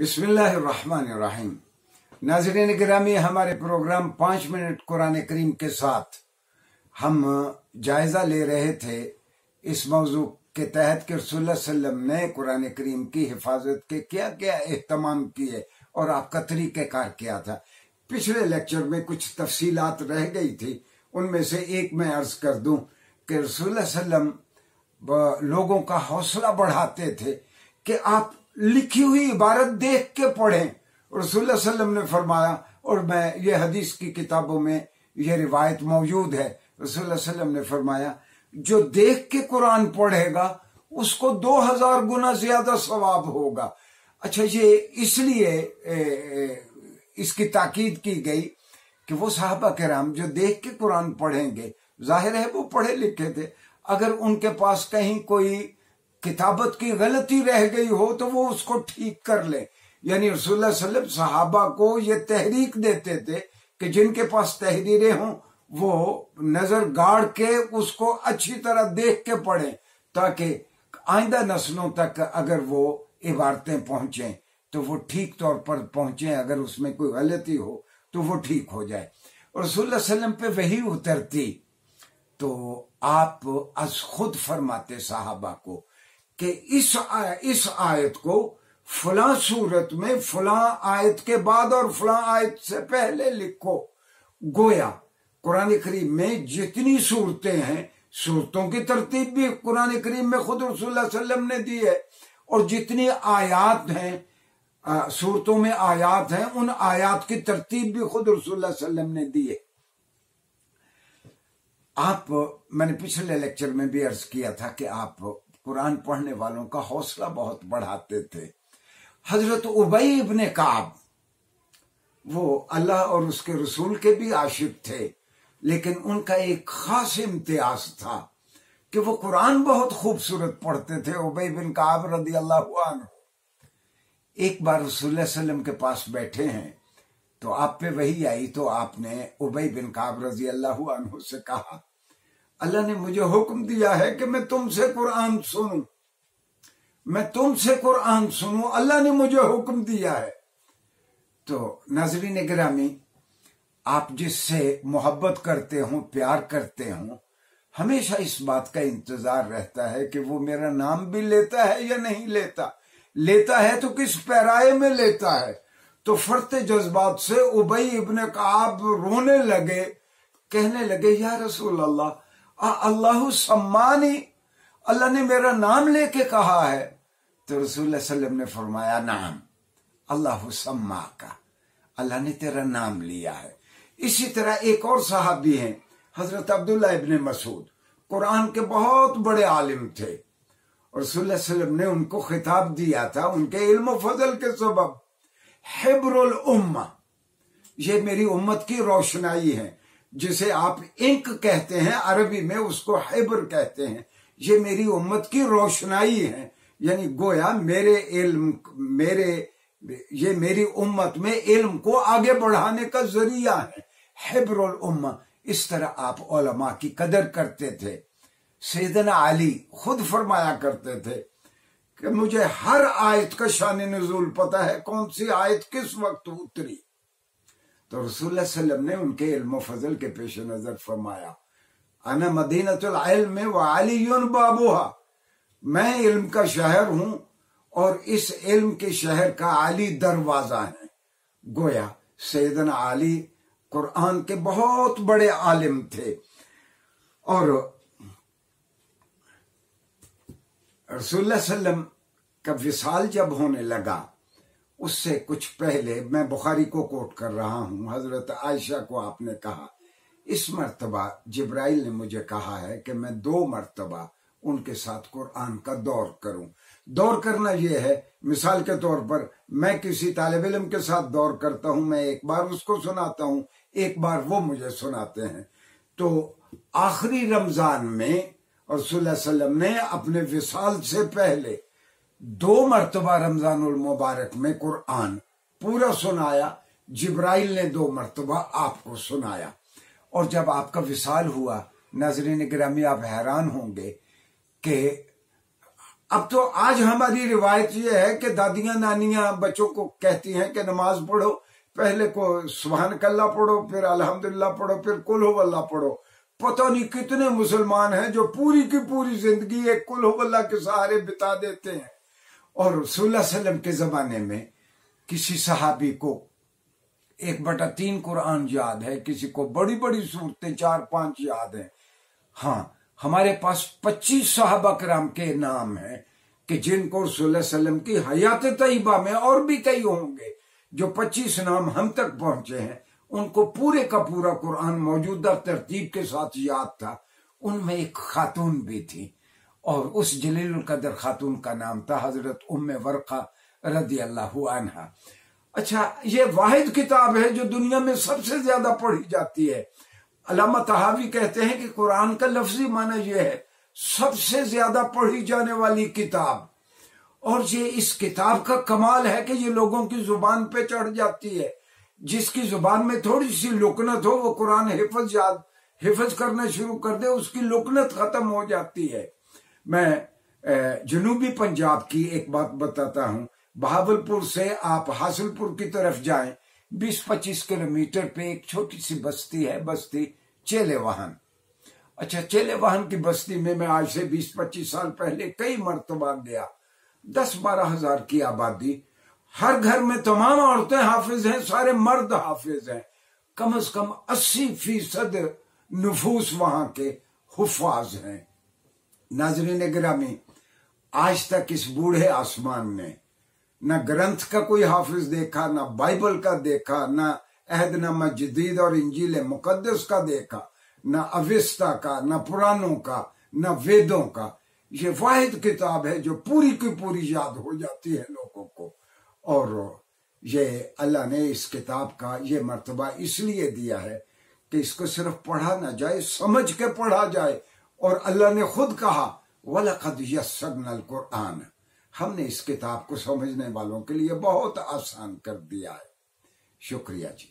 बिस्मिल्लाहिर्रहमानिर्रहीम। नाज़रीन गिरामी, हमारे प्रोग्राम 5 मिनट कुरान करीम के साथ हम जायजा ले रहे थे इस मौजू के तहत कि रसूलुल्लाह सल्लल्लाहु अलैहि वसल्लम ने कुरान करीम की हिफाजत के क्या क्या एहतमाम किए और आपका तरीक़ेकार क्या था। पिछले लेक्चर में कुछ तफसीलात रह गई थी, उनमें से एक मैं अर्ज कर दूं कि रसूलुल्लाह सल्लल्लाहु अलैहि वसल्लम लोगों का हौसला बढ़ाते थे कि आप लिखी हुई इबारत देख के पढ़ें। रसूलुल्लाह सल्लल्लाहु अलैहि वसल्लम ने फरमाया, और मैं ये हदीस की किताबों में ये रिवायत मौजूद है, रसूलुल्लाह सल्लल्लाहु अलैहि वसल्लम ने फरमाया जो देख के कुरान पढ़ेगा उसको 2000 गुना ज्यादा सवाब होगा। अच्छा, ये इसलिए इसकी ताकीद की गई कि वो सहाबा किराम जो देख के कुरान पढ़ेंगे, जाहिर है वो पढ़े लिखे थे, अगर उनके पास कहीं कोई किताबत की गलती रह गई हो तो वो उसको ठीक कर ले। यानी रसूलुल्लाह सल्लल्लाहु अलैहि वसल्लम सहाबा को ये तहरीक देते थे कि जिनके पास तहरीरें हों वो नजर गाड़ के उसको अच्छी तरह देख के पढ़ें, ताकि आइंदा नस्लों तक अगर वो इबारतें पहुंचें तो वो ठीक तौर पर पहुंचे, अगर उसमें कोई गलती हो तो वो ठीक हो जाए। और रसूलुल्लाह सल्लल्लाहु अलैहि वसल्लम पे वही उतरती तो आप अज खुद फरमाते सहाबा को कि इस आयत को फलां सूरत में फलां आयत के बाद और फलां आयत से पहले लिखो। गोया कुरान करीम में जितनी सूरतें हैं, सूरतों की तरतीब भी कुरान करीम में खुद रसूलुल्लाह सल्लल्लाहु अलैहि वसल्लम ने दी है, और जितनी आयात हैं, सूरतों में आयात हैं, उन आयात की तरतीब भी खुद रसूलुल्लाह सल्लल्लाहु अलैहि वसल्लम ने दी है। मैंने पिछले लेक्चर में भी अर्ज किया था कि आप कुरान पढ़ने वालों का हौसला बहुत बढ़ाते थे। हजरत उबई इब्ने काब, वो अल्लाह और उसके रसूल के भी आशिक थे, लेकिन उनका एक खास इम्तियाज था कि वो कुरान बहुत खूबसूरत पढ़ते थे। उबई बिन काब रदी अल्लाह अन्हु एक बार रसूलुल्लाह सल्लल्लाहु अलैहि वसल्लम के पास बैठे हैं तो आप पे वही आई, तो आपने उबई बिन काब रजी अल्लाह अन्हु से कहा, अल्लाह ने मुझे हुक्म दिया है कि मैं तुमसे कुरान सुनूं, मैं तुमसे कुरान सुनूं, अल्लाह ने मुझे हुक्म दिया है। तो नाज़रीन गिरामी, आप जिससे मोहब्बत करते हो, प्यार करते हो, हमेशा इस बात का इंतजार रहता है कि वो मेरा नाम भी लेता है या नहीं लेता, लेता है तो किस पैराए में लेता है। तो फरते जज्बात से उबई इब्ने काब रोने लगे, कहने लगे, या रसूल अल्लाह, अल्लाहु सम्मानी, अल्लाह ने मेरा नाम लेके कहा है। तो रसूलुल्लाह सल्लल्लाहु अलैहि वसल्लम ने फरमाया, नाम अल्लाहु सम्मा का, अल्लाह ने तेरा नाम लिया है। इसी तरह एक और सहाबी हैं हजरत अब्दुल्लाह इब्ने मसूद, कुरान के बहुत बड़े आलिम थे, और रसूलुल्लाह सल्लल्लाहु अलैहि वसल्लम ने उनको खिताब दिया था उनके इल्म फजल के सबब, हिब्रुल उम्मा, ये मेरी उम्मत की रोशनाई है। जिसे आप इंक कहते हैं अरबी में, उसको हिब्र कहते हैं। ये मेरी उम्मत की रोशनाई है, यानी गोया ये मेरी उम्मत में इल्म को आगे बढ़ाने का जरिया है, हिब्रुल उम्मा। इस तरह आप उलमा की कदर करते थे। सैयदना अली खुद फरमाया करते थे कि मुझे हर आयत का शान नुज़ूल पता है, कौन सी आयत किस वक्त उतरी। तो रसूलुल्लाह सल्लल्लाहु अलैहि वसल्लम ने उनके इल्म फजल के पेश नजर फरमाया, अना मदीनतुल इल्म व अलीयुन बाबुहा, मैं इल्म का शहर हूं और इस इल्म के शहर का अली दरवाजा है। गोया सैयदना अली कुरान के बहुत बड़े आलिम थे। और रसूलुल्लाह सल्लल्लाहु अलैहि वसल्लम का विसाल जब होने लगा, उससे कुछ पहले, मैं बुखारी को कोट कर रहा हूं, हजरत आयशा को आपने कहा, इस मर्तबा जिब्राइल ने मुझे कहा है कि मैं 2 मर्तबा उनके साथ कुरान का दौर करूं। दौर करना यह है, मिसाल के तौर पर मैं किसी तालिब इल्म के साथ दौर करता हूं, मैं एक बार उसको सुनाता हूं, एक बार वो मुझे सुनाते हैं। तो आखिरी रमजान में रसूलुल्लाह सल्लल्लाहु अलैहि वसल्लम ने अपने विसाल से पहले 2 मर्तबा रमजानुल मुबारक में कुरान पूरा सुनाया। जिब्राइल ने 2 मर्तबा आपको सुनाया। और जब आपका विसाल हुआ, नाज़रीन गिरामी, आप हैरान होंगे कि اب تو آج ہماری روایت یہ ہے کہ دادیاں نانیاں بچوں کو کہتی ہیں کہ نماز پڑھو، پہلے کو سبحان اللہ پڑھو، پھر الحمدللہ پڑھو، پھر قل ہو اللہ پڑھو۔ پتہ نہیں کتنے مسلمان ہیں جو پوری کی پوری زندگی ایک قل ہو اللہ کے سہارے بتا دیتے ہیں۔ اور رسول اللہ صلی اللہ علیہ وسلم کے زمانے میں کسی صحابی کو 1/3 قرآن یاد ہے، کسی کو بڑی بڑی صورتیں 4-5 یاد ہیں۔ ہاں، ہمارے پاس 25 صحابہ کرام کے نام ہیں کہ جن کو رسول اللہ صلی اللہ علیہ وسلم کی حیات طیبہ میں، اور بھی کئی ہوں گے، جو 25 نام ہم تک پہنچے ہیں، ان کو پورے کا پورا قرآن موجودہ ترتیب کے ساتھ یاد تھا۔ ان میں ایک خاتون بھی تھی، اور اس جلیل القدر خاتون کا نام تھا حضرت ام ورقہ رضی اللہ عنہا۔ اچھا، یہ واحد کتاب ہے جو دنیا میں سب سے زیادہ پڑھی جاتی ہے۔ علامہ طحاوی کہتے ہیں کہ قرآن کا لفظی معنی یہ ہے سب سے زیادہ پڑھی جانے والی کتاب۔ اور یہ اس کتاب کا کمال ہے کہ یہ لوگوں کی زبان پہ چڑھ جاتی ہے۔ جس کی زبان میں تھوڑی سی لکنت ہو، وہ قرآن حفظ کرنا شروع کر دے، اس کی لکنت ختم ہو جاتی ہے۔ میں جنوبی پنجاب کی ایک بات بتاتا ہوں۔ بہاولپور سے آپ حاصل پور کی طرف جائیں، 20-25 کلومیٹر پہ ایک چھوٹی سی بستی ہے، بستی چیلے واہن۔ اچھا، چیلے واہن کی بستی میں آج سے 20-25 سال پہلے کئی مرتبہ گیا۔ 10-12 ہزار کی آبادی، ہر گھر میں تمام عورتیں حافظ ہیں، سارے مرد حافظ ہیں، کم از کم 80% نفوس وہاں کے حفاظ ہیں۔ ناظرین گرامی، آج تک اس بوڑھے آسمان نے نہ گرنتھ کا کوئی حافظ دیکھا، نہ بائبل کا دیکھا، نہ عہد نامہ جدید اور انجیل مقدس کا دیکھا، نہ اوستا کا، نہ پرانوں کا، نہ ویدوں کا۔ یہ واحد کتاب ہے جو پوری کی پوری یاد ہو جاتی ہے لوگوں کو۔ اور یہ اللہ نے اس کتاب کا یہ مرتبہ اس لیے دیا ہے کہ اس کو صرف پڑھا نہ جائے، سمجھ کے پڑھا جائے۔ اور اللہ نے خود کہا وَلَقَدْ يَسَّرْنَا الْقُرْآنَ، ہم نے اس کتاب کو سمجھنے والوں کے لیے بہت آسان کر دیا ہے۔ شکریہ جی۔